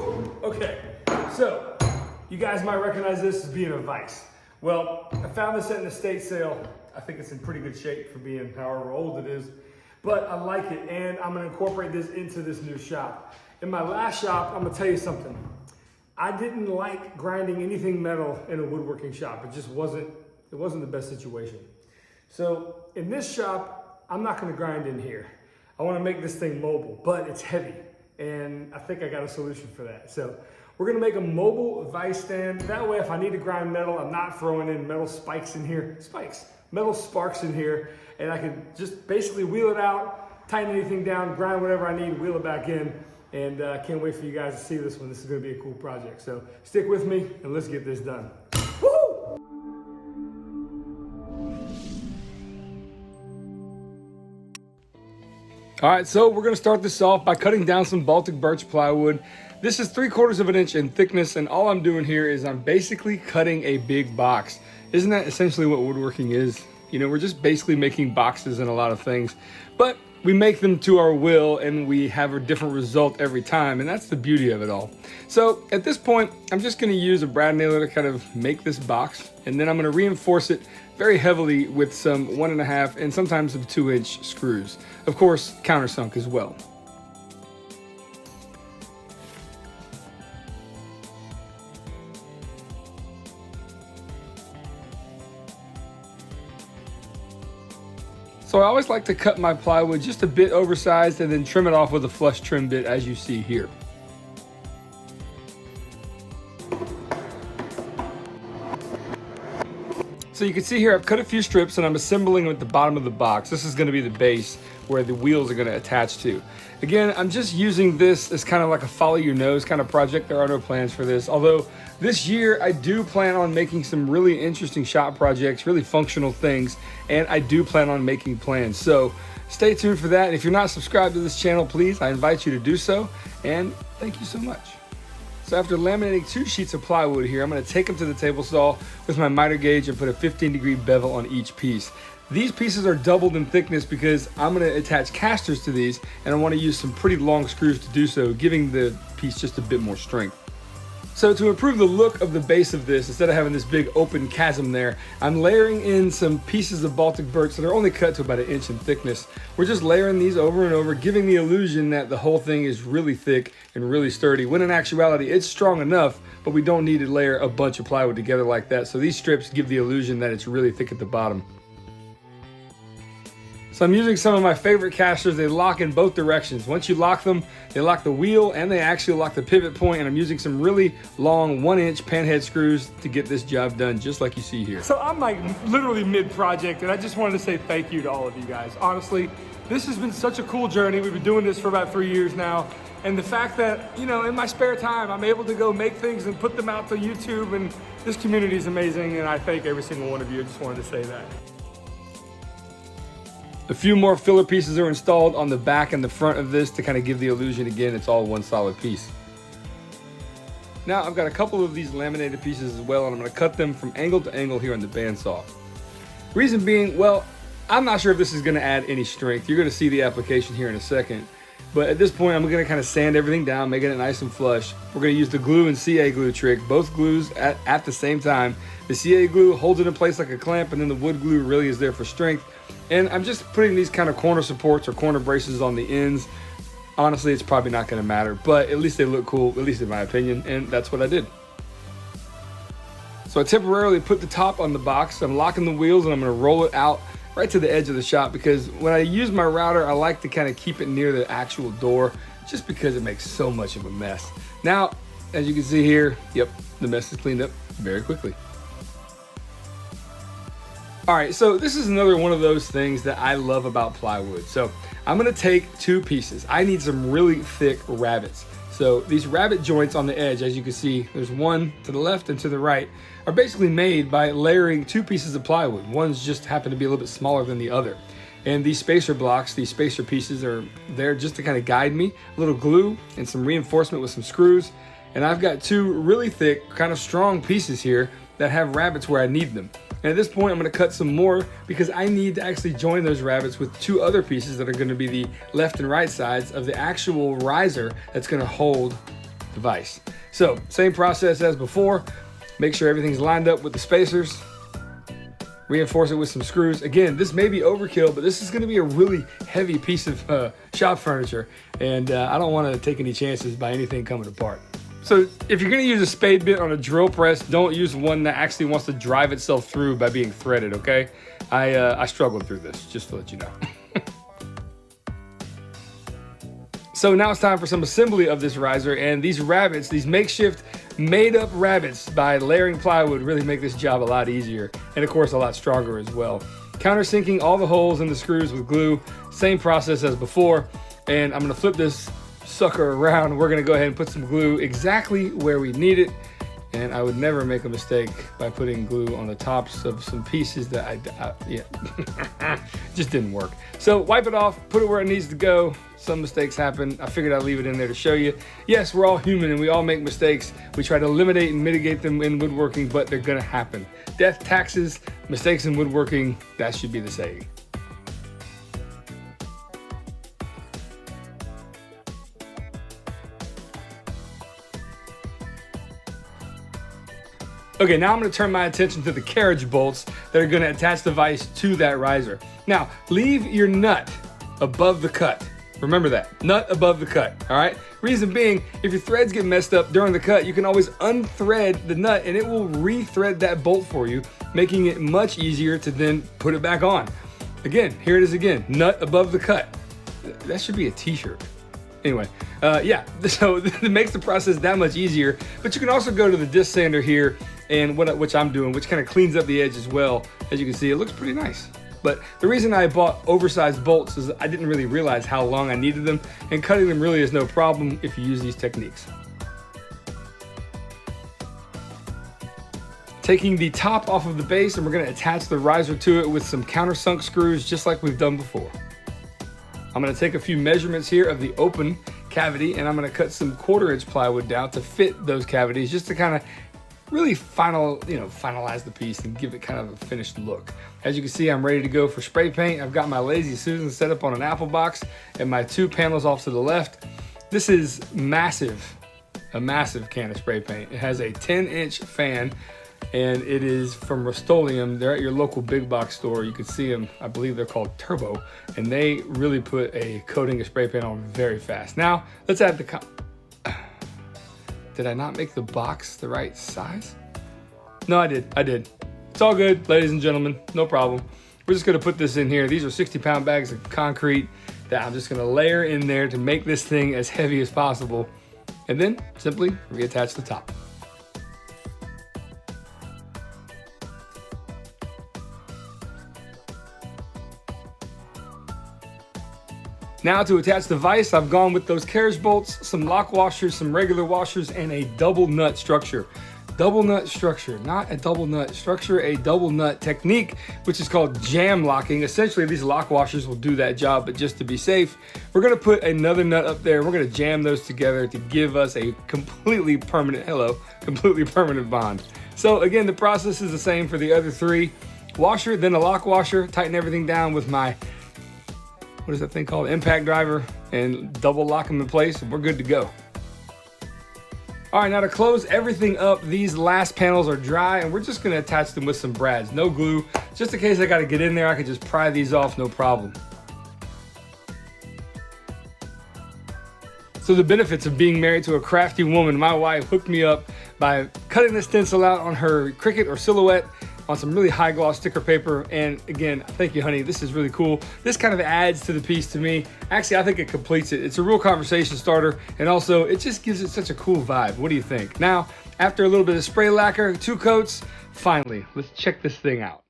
Whew. Okay, so you guys might recognize this as being a Vise. Well, I found this at an estate sale. I think it's in pretty good shape for being however old it is, but I like it, and I'm gonna incorporate this into this new shop. In my last shop, I'm gonna tell you something. I didn't like grinding anything metal in a woodworking shop. It just wasn't the best situation. So in this shop, I'm not gonna grind in here. I wanna make this thing mobile, but it's heavy. And I think I got a solution for that. So we're gonna make a mobile Vise stand. That way, if I need to grind metal, I'm not throwing in metal spikes in here. Metal sparks in here. And I can just basically wheel it out, tighten anything down, grind whatever I need, wheel it back in. And I can't wait for you guys to see this one. This is gonna be a cool project. So stick with me and let's get this done. Woo! All right, so we're gonna start this off by cutting down some Baltic birch plywood. This is 3/4 of an inch in thickness, and all I'm doing here is I'm basically cutting a big box. Isn't that essentially what woodworking is? You know, we're just basically making boxes and a lot of things, but we make them to our will and we have a different result every time, and that's the beauty of it all. So at this point, I'm just gonna use a brad nailer to kind of make this box, and then I'm gonna reinforce it very heavily with some 1.5 and sometimes some 2-inch screws. Of course, countersunk as well. So I always like to cut my plywood just a bit oversized and then trim it off with a flush trim bit, as you see here. So you can see here I've cut a few strips and I'm assembling at the bottom of the box. This is going to be the base where the wheels are going to attach to. Again, I'm just using this as kind of like a follow your nose kind of project. There are no plans for this, although this year I do plan on making some really interesting shop projects, really functional things, and I do plan on making plans. So stay tuned for that. And if you're not subscribed to this channel, please, I invite you to do so, and thank you so much. So after laminating 2 sheets of plywood here, I'm going to take them to the table saw with my miter gauge and put a 15-degree bevel on each piece. These pieces are doubled in thickness because I'm going to attach casters to these, and I want to use some pretty long screws to do so, giving the piece just a bit more strength. So to improve the look of the base of this, instead of having this big open chasm there, I'm layering in some pieces of Baltic birch that are only cut to about 1 inch in thickness. We're just layering these over and over, giving the illusion that the whole thing is really thick and really sturdy, when in actuality it's strong enough, but we don't need to layer a bunch of plywood together like that. So these strips give the illusion that it's really thick at the bottom. So I'm using some of my favorite casters. They lock in both directions. Once you lock them, they lock the wheel and they actually lock the pivot point, and I'm using some really long 1-inch panhead screws to get this job done just like you see here. So I'm like literally mid-project, and I just wanted to say thank you to all of you guys. Honestly, this has been such a cool journey. We've been doing this for about 3 years now. And the fact that, you know, in my spare time, I'm able to go make things and put them out to YouTube, and this community is amazing, and I thank every single one of you. I just wanted to say that. A few more filler pieces are installed on the back and the front of this to kind of give the illusion again it's all one solid piece. Now I've got a couple of these laminated pieces as well, and I'm going to cut them from angle to angle here on the bandsaw. Reason being, well, I'm not sure if this is going to add any strength. You're going to see the application here in a second. But at this point, I'm going to kind of sand everything down, making it nice and flush. We're going to use the glue and CA glue trick, both glues at the same time. The CA glue holds it in place like a clamp, and then the wood glue really is there for strength. And I'm just putting these kind of corner supports or corner braces on the ends. Honestly, it's probably not going to matter, but at least they look cool, at least in my opinion, and that's what I did. So I temporarily put the top on the box. I'm locking the wheels, and I'm going to roll it out right to the edge of the shop, because when I use my router, I like to kind of keep it near the actual door just because it makes so much of a mess. Now, as you can see here, yep, the mess is cleaned up very quickly. All right, so this is another one of those things that I love about plywood. So I'm gonna take 2 pieces. I need some really thick rabbets. So these rabbet joints on the edge, as you can see, there's one to the left and to the right, are basically made by layering 2 pieces of plywood. One's just happen to be a little bit smaller than the other. And these spacer blocks, these spacer pieces are there just to kind of guide me. A little glue and some reinforcement with some screws. And I've got 2 really thick, kind of strong pieces here that have rabbets where I need them. And at this point, I'm gonna cut some more because I need to actually join those rabbets with 2 other pieces that are gonna be the left and right sides of the actual riser that's gonna hold the vise. So same process as before. Make sure everything's lined up with the spacers. Reinforce it with some screws. Again, this may be overkill, but this is going to be a really heavy piece of shop furniture, and I don't want to take any chances by anything coming apart. So if you're going to use a spade bit on a drill press, don't use one that actually wants to drive itself through by being threaded, okay? I struggled through this, just to let you know. So now it's time for some assembly of this riser, and these rabbets, these makeshift made up rabbets by layering plywood, really make this job a lot easier, and of course a lot stronger as well. Countersinking all the holes in the screws with glue, same process as before, and I'm gonna flip this sucker around. We're gonna go ahead and put some glue exactly where we need it, and I would never make a mistake by putting glue on the tops of some pieces that just didn't work. So wipe it off, put it where it needs to go. Some mistakes happen. I figured I'd leave it in there to show you. Yes, we're all human and we all make mistakes. We try to eliminate and mitigate them in woodworking, but they're gonna happen. Death, taxes, mistakes in woodworking, that should be the saying. Okay, now I'm gonna turn my attention to the carriage bolts that are gonna attach the vise to that riser. Now, leave your nut above the cut. Remember that, nut above the cut, all right? Reason being, if your threads get messed up during the cut, you can always unthread the nut and it will re-thread that bolt for you, making it much easier to then put it back on. Again, here it is again, nut above the cut. That should be a t-shirt. Anyway, yeah, so it makes the process that much easier, but you can also go to the disc sander here, and which I'm doing, which kind of cleans up the edge as well. As you can see, it looks pretty nice. But the reason I bought oversized bolts is I didn't really realize how long I needed them, and cutting them really is no problem if you use these techniques. Taking the top off of the base, and we're gonna attach the riser to it with some countersunk screws, just like we've done before. I'm gonna take a few measurements here of the open cavity, and I'm gonna cut some 1/4" plywood down to fit those cavities, just to kind of really finalize the piece and give it kind of a finished look. As you can see, I'm ready to go for spray paint. I've got my Lazy Susan set up on an apple box and my 2 panels off to the left. This is massive, a massive can of spray paint. It has a 10-inch fan, and it is from Rust-Oleum. They're at your local big box store. You can see them, I believe they're called Turbo, and they really put a coating of spray paint on very fast. Now, let's add the Did I not make the box the right size? No, I did. It's all good, ladies and gentlemen, no problem. We're just gonna put this in here. These are 60-pound bags of concrete that I'm just gonna layer in there to make this thing as heavy as possible, and then simply reattach the top. Now to attach the vise, I've gone with those carriage bolts, some lock washers, some regular washers, and a double nut structure. Double nut structure, not a double nut structure, a double nut technique, which is called jam locking. Essentially, these lock washers will do that job, but just to be safe, we're gonna put another nut up there. We're gonna jam those together to give us a completely permanent bond. So again, the process is the same for the other 3. Washer, then a lock washer, tighten everything down with my, what is that thing called? Impact driver, and double lock them in place, and we're good to go. All right, now to close everything up, these last panels are dry, and we're just gonna attach them with some brads, no glue. Just in case I gotta get in there, I could just pry these off, no problem. So the benefits of being married to a crafty woman, my wife hooked me up by cutting the stencil out on her Cricut or Silhouette on some really high gloss sticker paper. And again, thank you, honey. This is really cool. This kind of adds to the piece to me. Actually, I think it completes it. It's a real conversation starter. And also it just gives it such a cool vibe. What do you think? Now, after a little bit of spray lacquer, 2 coats, finally, let's check this thing out.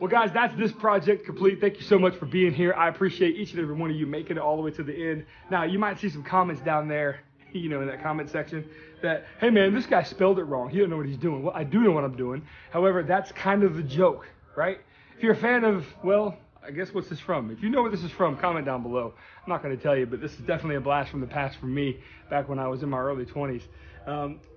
Well, guys, that's this project complete. Thank you so much for being here. I appreciate each and every one of you making it all the way to the end. Now, you might see some comments down there, you know, in that comment section that, hey man, this guy spelled it wrong. He don't know what he's doing. Well, I do know what I'm doing. However, that's kind of the joke, right? If you're a fan of, well, I guess what's this from? If you know where this is from, comment down below. I'm not going to tell you, but this is definitely a blast from the past for me back when I was in my early 20s.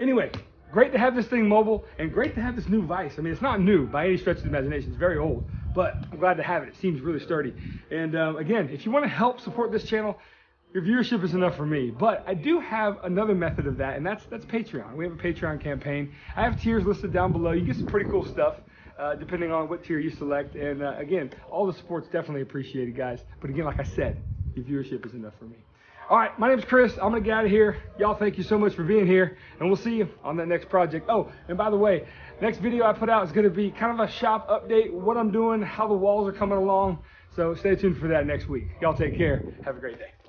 Anyway, great to have this thing mobile and great to have this new Vise. I mean, it's not new by any stretch of the imagination. It's very old, but I'm glad to have it. It seems really sturdy. And again, if you want to help support this channel, your viewership is enough for me. But I do have another method of that, and that's Patreon. We have a Patreon campaign. I have tiers listed down below. You get some pretty cool stuff depending on what tier you select. And again, all the support's definitely appreciated, guys. But again, like I said, your viewership is enough for me. All right, my name's Chris. I'm gonna get out of here. Y'all, thank you so much for being here, and we'll see you on that next project. Oh, and by the way, next video I put out is gonna be kind of a shop update, what I'm doing, how the walls are coming along. So stay tuned for that next week. Y'all take care. Have a great day.